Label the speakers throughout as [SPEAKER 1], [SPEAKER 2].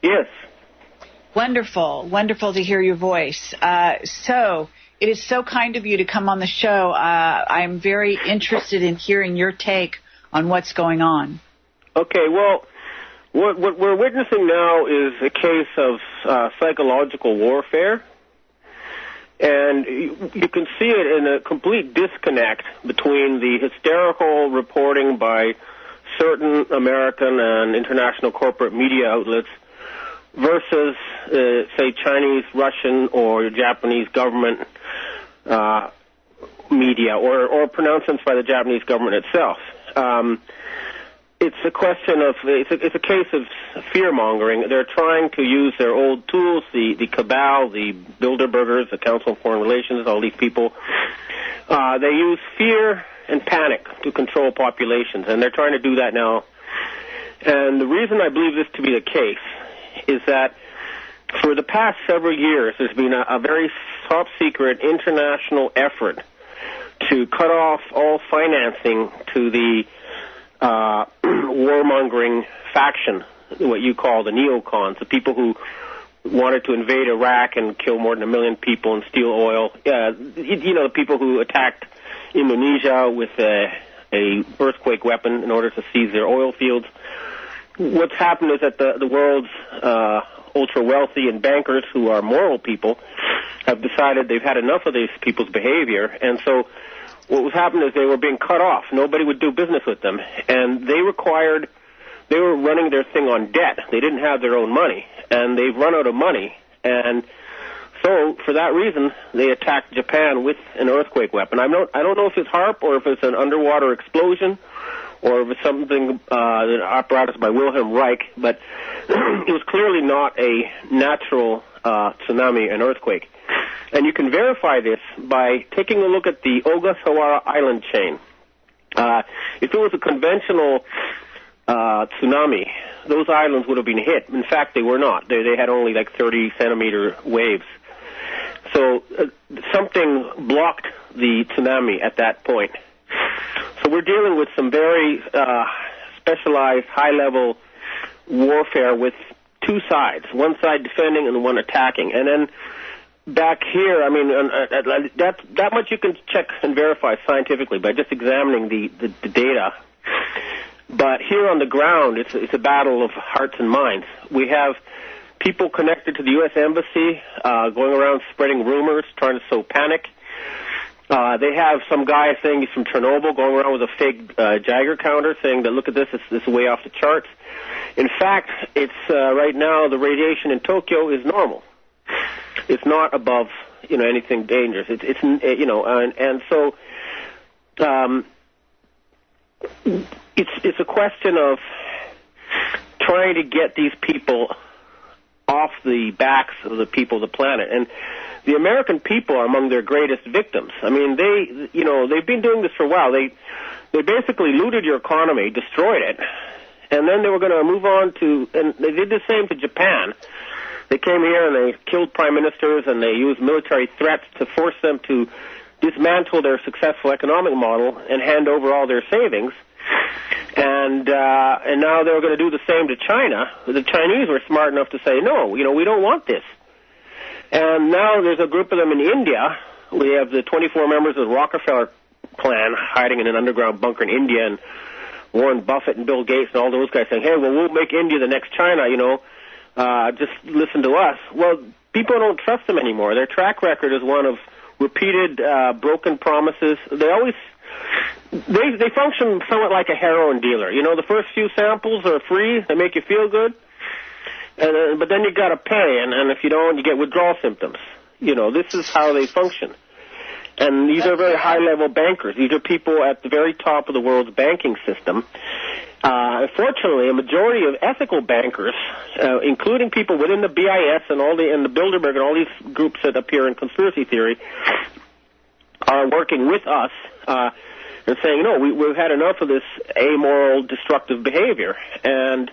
[SPEAKER 1] Yes.
[SPEAKER 2] Wonderful. Wonderful to hear your voice. So it is so kind of you to come on the show. I'm very interested in hearing your take on what's going on.
[SPEAKER 1] Okay, well, what we're witnessing now is a case of psychological warfare. And you can see it in a complete disconnect between the hysterical reporting by certain American and international corporate media outlets versus, say, Chinese, Russian, or Japanese government media, or pronouncements by the Japanese government itself. It's a question of, it's a case of fear-mongering. They're trying to use their old tools, the cabal, the Bilderbergers, the Council on Foreign Relations, all these people. They use fear and panic to control populations, and they're trying to do that now. And the reason I believe this to be the case is that for the past several years, there's been a very top-secret international effort to cut off all financing to the warmongering faction, what you call the neocons, the people who wanted to invade Iraq and kill more than 1 million people and steal oil. The people who attacked Indonesia with a earthquake weapon in order to seize their oil fields. What's happened is that the world's ultra-wealthy and bankers who are moral people have decided they've had enough of these people's behavior, and so what was happening is they were being cut off. Nobody would do business with them, and they were running their thing on debt. They didn't have their own money, and they've run out of money, and so for that reason, they attacked Japan with an earthquake weapon. I don't know if it's HARP or if it's an underwater explosion or if it's something, an apparatus by Wilhelm Reich, but it was clearly not a natural tsunami, an earthquake. And you can verify this by taking a look at the Ogasawara Island chain. If it was a conventional tsunami, those islands would have been hit. In fact, they were not. They had only like 30-centimeter waves. So something blocked the tsunami at that point. So we're dealing with some very specialized, high-level warfare with two sides, one side defending and one attacking. And then back here, I mean, that much you can check and verify scientifically by just examining the data. But here on the ground, it's a battle of hearts and minds. We have people connected to the U.S. Embassy going around spreading rumors, trying to sow panic. They have some guy saying he's from Chernobyl going around with a fake Geiger counter saying that, look at this, it's way off the charts. In fact, it's right now the radiation in Tokyo is normal. It's not above, anything dangerous. And so it's a question of trying to get these people off the backs of the people of the planet. And the American people are among their greatest victims. I mean, they've been doing this for a while. They basically looted your economy, destroyed it, and then they were going to move on to, and they did the same to Japan. They came here and they killed prime ministers and they used military threats to force them to dismantle their successful economic model and hand over all their savings. And now they're going to do the same to China. The Chinese were smart enough to say, no, we don't want this. And now there's a group of them in India. We have the 24 members of the Rockefeller clan hiding in an underground bunker in India, and Warren Buffett and Bill Gates and all those guys saying, hey, well, we'll make India the next China, just listen to us. Well, people don't trust them anymore. Their track record is one of repeated broken promises. They function somewhat like a heroin dealer. The first few samples are free. They make you feel good. But then you got to pay, and if you don't, you get withdrawal symptoms. This is how they function. And these are very high-level bankers. These are people at the very top of the world's banking system. Fortunately, a majority of ethical bankers, including people within the BIS and the Bilderberg and all these groups that appear in conspiracy theory, are working with us and saying, no, we've had enough of this amoral, destructive behavior. And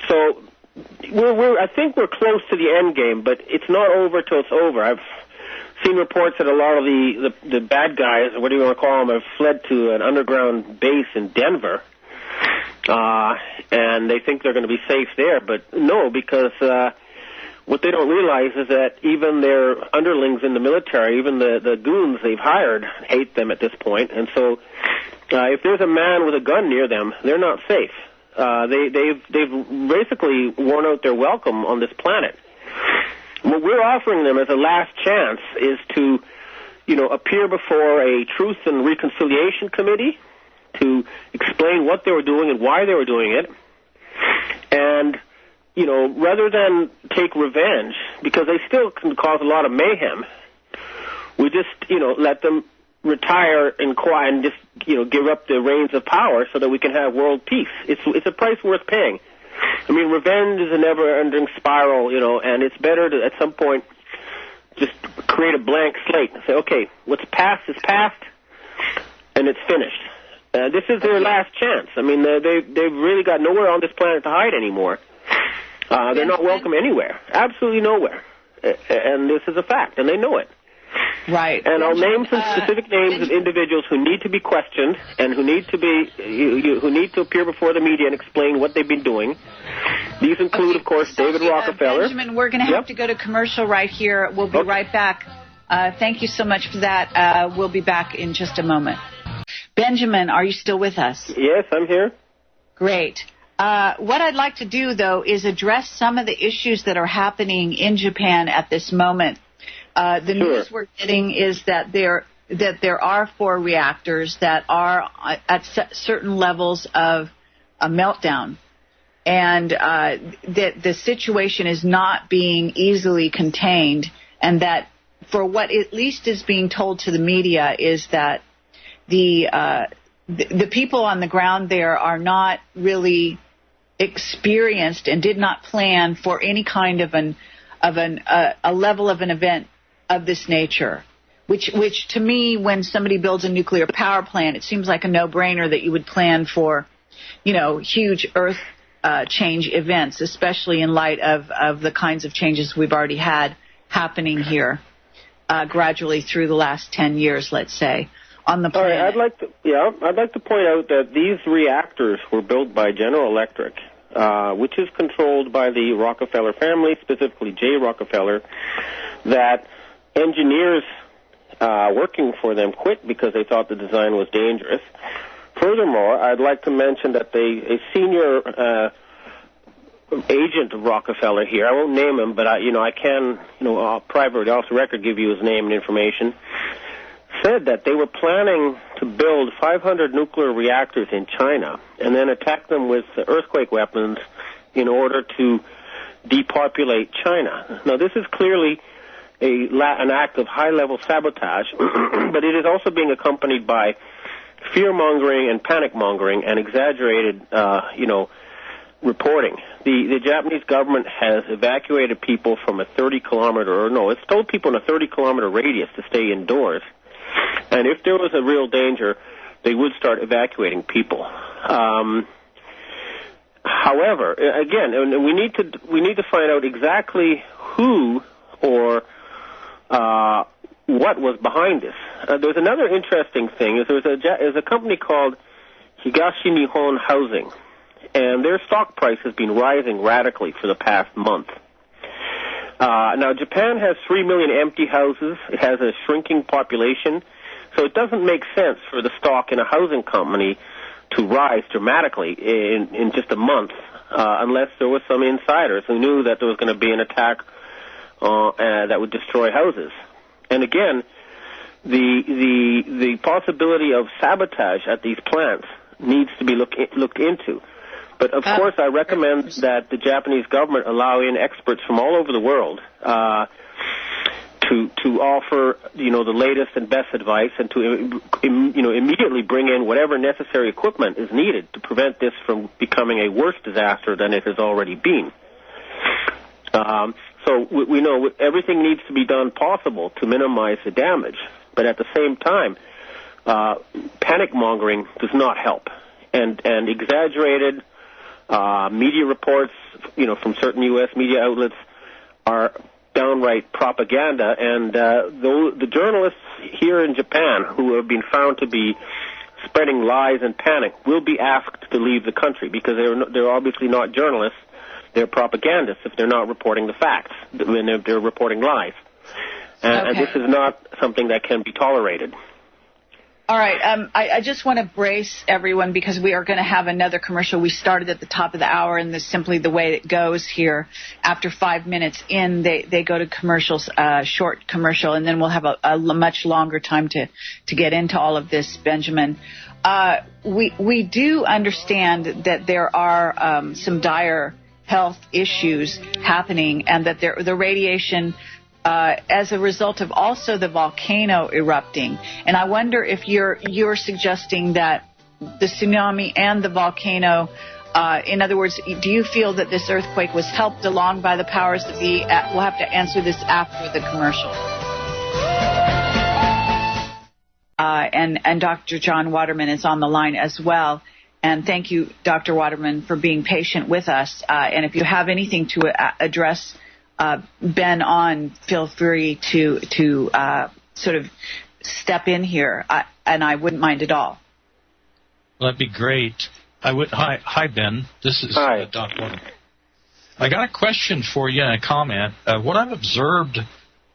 [SPEAKER 1] so I think we're close to the end game, but it's not over till it's over. I've seen reports that a lot of the bad guys, or what do you want to call them, have fled to an underground base in Denver. and they think they're going to be safe there. But no, because what they don't realize is that even their underlings in the military, even the goons they've hired, hate them at this point. And so if there's a man with a gun near them, they're not safe. They've basically worn out their welcome on this planet. What we're offering them as a last chance is to, appear before a Truth and Reconciliation Committee to explain what they were doing and why they were doing it. And, rather than take revenge, because they still can cause a lot of mayhem, we just, let them retire and quiet and just, give up the reins of power so that we can have world peace. It's a price worth paying. I mean, revenge is a never-ending spiral, and it's better to, at some point, just create a blank slate and say, okay, what's past is past, and it's finished. This is their last chance. I mean, they've really got nowhere on this planet to hide anymore. They're not welcome anywhere, absolutely nowhere. And this is a fact, and they know it.
[SPEAKER 2] Right.
[SPEAKER 1] And I'll name some specific names of individuals who need to be questioned and who need to appear before the media and explain what they've been doing. These include, of course, David Rockefeller.
[SPEAKER 2] Benjamin, we're going to have to go to commercial right here. We'll be right back. Thank you so much for that. We'll be back in just a moment. Benjamin, are you still with us?
[SPEAKER 1] Yes, I'm here.
[SPEAKER 2] Great. What I'd like to do, though, is address some of the issues that are happening in Japan at this moment. The news we're getting is that there are 4 reactors that are at certain levels of a meltdown, and that the situation is not being easily contained, and that for what at least is being told to the media is that the people on the ground there are not really experienced and did not plan for any kind of a level of an event of this nature, which to me, when somebody builds a nuclear power plant, it seems like a no-brainer that you would plan for, huge earth change events, especially in light of the kinds of changes we've already had happening here gradually through the last 10 years, let's say, on the planet.
[SPEAKER 1] All right, I'd like to point out that these reactors were built by General Electric, which is controlled by the Rockefeller family, specifically Jay Rockefeller, that engineers working for them quit because they thought the design was dangerous. Furthermore, I'd like to mention that a senior agent of Rockefeller here, I won't name him, but I can, privately off the record give you his name and information, said that they were planning to build 500 nuclear reactors in China and then attack them with earthquake weapons in order to depopulate China. Now, this is clearly an act of high-level sabotage, but it is also being accompanied by fear-mongering and panic-mongering and exaggerated, reporting. The Japanese government has evacuated people from a 30-kilometer, it's told people in a 30-kilometer radius to stay indoors. And if there was a real danger, they would start evacuating people. However, again, we need to find out exactly who or what was behind this. There's another interesting thing. There's a company called Higashi Nihon Housing, and their stock price has been rising radically for the past month. Now, Japan has 3 million empty houses. It has a shrinking population, so it doesn't make sense for the stock in a housing company to rise dramatically in just a month, unless there was some insiders who knew that there was going to be an attack that would destroy houses. And again, the possibility of sabotage at these plants needs to be looked into. But, of course, I recommend that the Japanese government allow in experts from all over the world to offer, the latest and best advice and to, immediately bring in whatever necessary equipment is needed to prevent this from becoming a worse disaster than it has already been. So we know everything needs to be done possible to minimize the damage. But at the same time, panic-mongering does not help. And exaggerated media reports, from certain U.S. media outlets are downright propaganda. And the journalists here in Japan who have been found to be spreading lies and panic will be asked to leave the country because they're obviously not journalists. They're propagandists if they're not reporting the facts, when they're reporting lies. And this is not something that can be tolerated.
[SPEAKER 2] All right. I just want to brace everyone because we are going to have another commercial. We started at the top of the hour, and this is simply the way it goes here. After 5 minutes in, they go to commercials, short commercial, and then we'll have a much longer time to get into all of this, Benjamin. We do understand that there are some dire health issues happening, and that the radiation as a result of also the volcano erupting. And I wonder if you're suggesting that the tsunami and the volcano, in other words, do you feel that this earthquake was helped along by the powers that be? We'll have to answer this after the commercial. And Dr. John Waterman is on the line as well. And thank you, Dr. Waterman, for being patient with us. And if you have anything to address Ben on, feel free to sort of step in here, and I wouldn't mind at all.
[SPEAKER 3] Well, that'd be great. I would. Hi, Ben. This is Doc Waterman. I got a question for you and a comment. What I've observed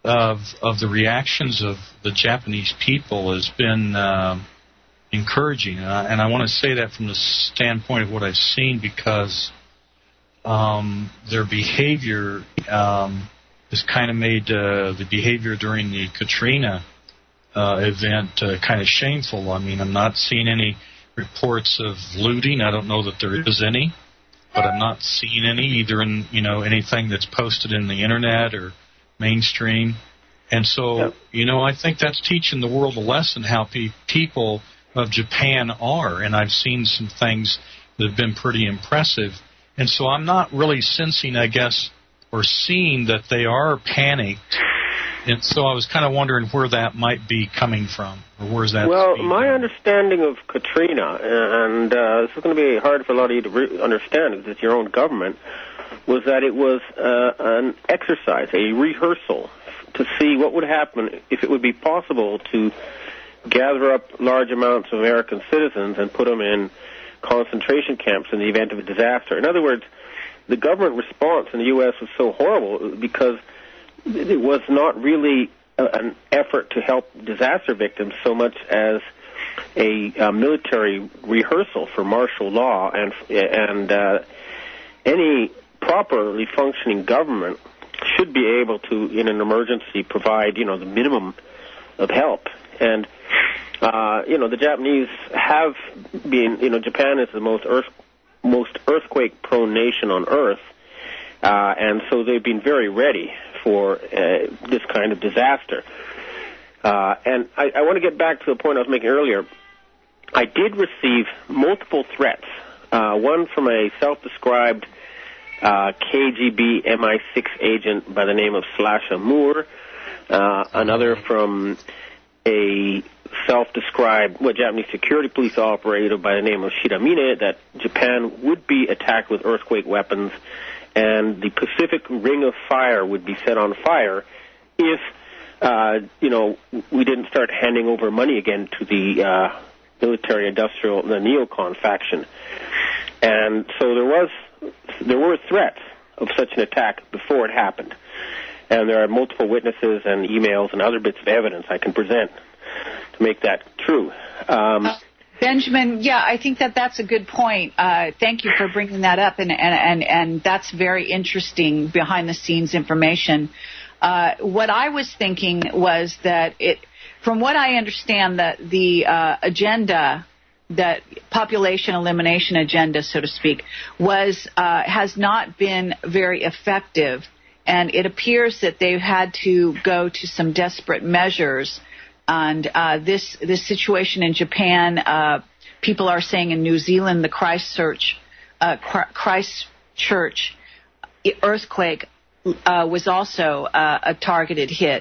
[SPEAKER 3] of the reactions of the Japanese people has been encouraging, and I want to say that from the standpoint of what I've seen, because their behavior has kind of made the behavior during the Katrina event kind of shameful. I mean, I'm not seeing any reports of looting. I don't know that there is any, but I'm not seeing any either in anything that's posted in the internet or mainstream. And so, I think that's teaching the world a lesson how people of Japan are, and I've seen some things that have been pretty impressive. And so I'm not really sensing, I guess, or seeing that they are panicked. And so I was kind of wondering where that might be coming from, or where's that?
[SPEAKER 1] Well, my understanding of Katrina, and this is going to be hard for a lot of you to understand because it's your own government, was that it was an exercise, a rehearsal to see what would happen if it would be possible to gather up large amounts of American citizens and put them in concentration camps in the event of a disaster. In other words, the government response in the U.S. was so horrible because it was not really an effort to help disaster victims so much as a military rehearsal for martial law, and any properly functioning government should be able to, in an emergency, provide the minimum of help. And the Japanese have been, Japan is the most earthquake-prone nation on Earth, and so they've been very ready for this kind of disaster. And I want to get back to the point I was making earlier. I did receive multiple threats, one from a self-described KGB MI6 agent by the name of Slasha Moore, another from a self-described Japanese security police operator by the name of Shiramine, that Japan would be attacked with earthquake weapons and the Pacific Ring of Fire would be set on fire if, we didn't start handing over money again to the military-industrial, the neocon faction. And so there were threats of such an attack before it happened. And there are multiple witnesses and emails and other bits of evidence I can present to make that true.
[SPEAKER 2] Benjamin, I think that's a good point. Thank you for bringing that up, and that's very interesting behind-the-scenes information. What I was thinking was that from what I understand, that the agenda, that population elimination agenda, so to speak, has not been very effective, and it appears that they've had to go to some desperate measures. And this situation in Japan, people are saying in New Zealand, the Christchurch earthquake was also a targeted hit.